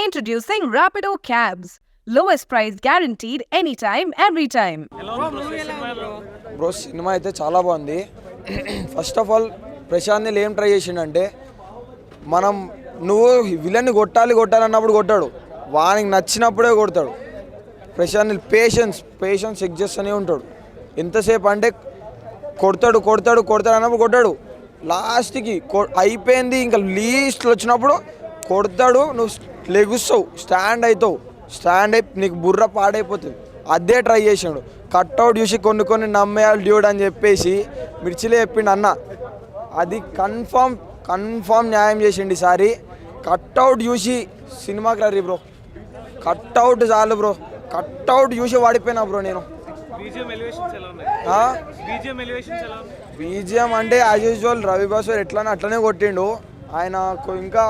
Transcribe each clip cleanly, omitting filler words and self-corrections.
Introducing Rapido Cabs. Lowest price guaranteed anytime, every time. Bro cinema అయితే చాలా బాగుంది. First of all Prashanth Neel ఏం try చేసిండంటే నువ్వు విలన్ని కొట్టాలన్నప్పుడు కొట్టాడు, వానికి నచ్చినప్పుడే కొడతాడు. ప్రశాంత్ నీల్ పేషెన్స్ చెక్ చేస్తూనే ఉంటాడు. ఎంతసేపు అంటే కొడతాడు అన్నప్పుడు కొట్టాడు, లాస్ట్కి అయిపోయింది ఇంకా లీస్ట్లో వచ్చినప్పుడు కొడతాడు, నువ్వు లెగుస్తావు, స్టాండ్ అయి నీకు బుర్ర పాడైపోతుంది. అదే ట్రై చేసాడు. కట్అవుట్ చూసి కొన్ని నమ్మేయాలి డ్యూడ్ అని చెప్పేసి మిర్చిలే చెప్పిండు అన్న. అది కన్ఫామ్ న్యాయం చేసిండు ఈసారి. కట్అవుట్ చూసి సినిమాకి రీ బ్రో, కట్అవుట్ చాలు బ్రో, కట్అవుట్ చూసి వాడిపోయినా బ్రో నేను. బీజిఎం అంటే యాజ్ యూజువల్ రవి బాసు అట్లనే కొట్టిండు ఆయన. ఇంకా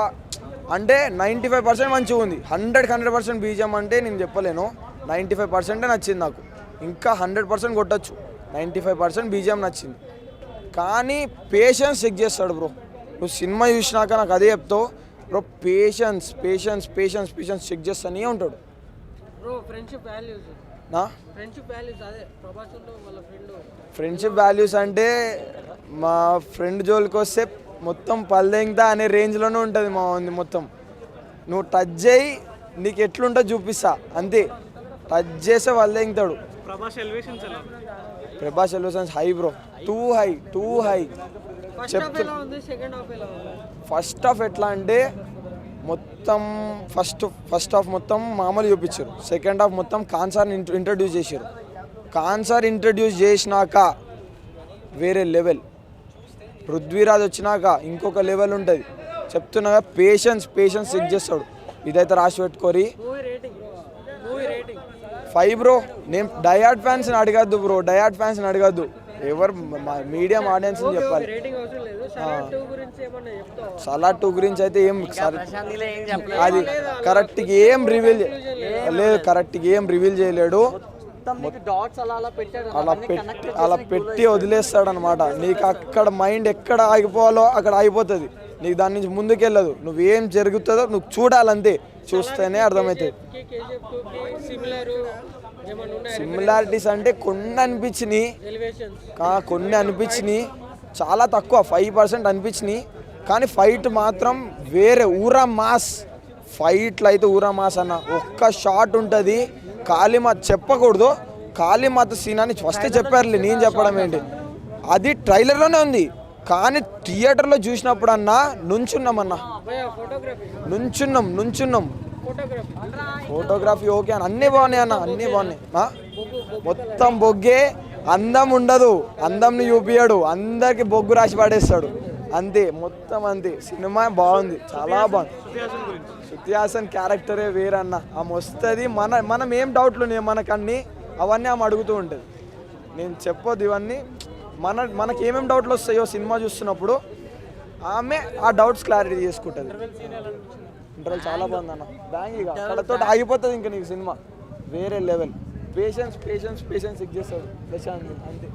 అంటే 95% మంచిగా ఉంది. 100% బీజిఎం అంటే నేను చెప్పలేను. 95% నచ్చింది నాకు. ఇంకా 100% కొట్టచ్చు. 95% బీజిఎం నచ్చింది. కానీ పేషెన్స్ చెక్ చేస్తాడు బ్రో. నువ్వు సినిమా చూసినాక నాకు అదే చెప్తావు బ్రో. పేషెన్స్ చెక్ చేస్తానే ఉంటాడు. ఫ్రెండ్షిప్ వాల్యూస్ అంటే మా ఫ్రెండ్ జోలికి వస్తే మొత్తం పల్లెంగుతా అనే రేంజ్లోనే ఉంటుంది మా మొత్తం. నువ్వు టచ్ చేయి, నీకు ఎట్లుంటో చూపిస్తా అంతే. టచ్ చేస్తే పల్లెంగుతాడు. Prabhas elevations high bro, too high చెప్తా. ఫస్ట్ హాఫ్ ఎట్లా అంటే మొత్తం ఫస్ట్ హాఫ్ మొత్తం మామూలు చూపించారు. సెకండ్ హాఫ్ మొత్తం కాన్సార్ని ఇంట్రడ్యూస్ చేశారు. కాన్సార్ ఇంట్రడ్యూస్ చేసినాక వేరే లెవెల్. పృథ్వీరాజ్ వచ్చినాక ఇంకొక లెవెల్ ఉంటుంది. చెప్తున్నాగా పేషెన్స్ చెక్ చేస్తాడు. ఇదైతే రాసి పెట్టుకోరి. 5 బ్రో. నేను డయాడ్ ఫ్యాన్స్ని అడగద్దు బ్రో, ఎవరు మీడియం ఆడియన్స్ చెప్పాలి. సలార్ 2 గురించి అయితే అది కరెక్ట్గా ఏం రివీల్ చేయలేడు. అలా పెట్టి వదిలేస్తాడు అనమాట. నీకు అక్కడ మైండ్ ఎక్కడ ఆగిపోవాలో అక్కడ ఆగిపోతుంది. నీకు దాని నుంచి ముందుకెళ్ళదు. నువ్వేం జరుగుతుందో నువ్వు చూడాలంతే, చూస్తేనే అర్థమవుతుంది. సిమిలారిటీస్ అంటే కొన్ని అనిపించినాయి, చాలా తక్కువ, 5% అనిపించినాయి. కానీ ఫైట్ మాత్రం వేరే ఊరా మాస్. ఫైట్లు అయితే ఊరా మాస్ అన్న. ఒక్క షాట్ ఉంటుంది, కాళీమాత చెప్పకూడదు, కాళీమాత సీన్ అని ఫస్ట్ చెప్పారులే, నేను చెప్పడం ఏంటి. అది ట్రైలర్లోనే ఉంది. కానీ థియేటర్లో చూసినప్పుడు అన్నా నుంచున్నాం. ఫోటోగ్రఫీ ఓకే అన్న, అన్నీ బాగున్నాయి. మొత్తం బొగ్గే, అందం ఉండదు, అందంని చూపియాడు, అందరికి బొగ్గు రాసి పడేస్తాడు అంతే, మొత్తం అంతే. సినిమా బాగుంది, చాలా బాగుంది. శృతి హాసన్ క్యారెక్టరే వేరన్న. ఆమె వస్తుంది, మనం ఏం డౌట్లు ఉన్నాయి మనకన్నీ, అవన్నీ ఆమె అడుగుతూ ఉంటుంది. నేను చెప్పొద్దు ఇవన్నీ. మనకి ఏమేమి డౌట్లు వస్తాయో సినిమా చూస్తున్నప్పుడు ఆమె ఆ డౌట్స్ క్లారిటీ చేసుకుంటుంది. ఇంటర్వల్ చాలా బాగుంది అన్న. బ్యాంగ్ అక్కడతో ఆగిపోతుంది ఇంకా నీకు సినిమా. వేరే లెవెల్. పేషెన్స్ చెక్ చేస్తాడు ప్రశాంత్ అంతే.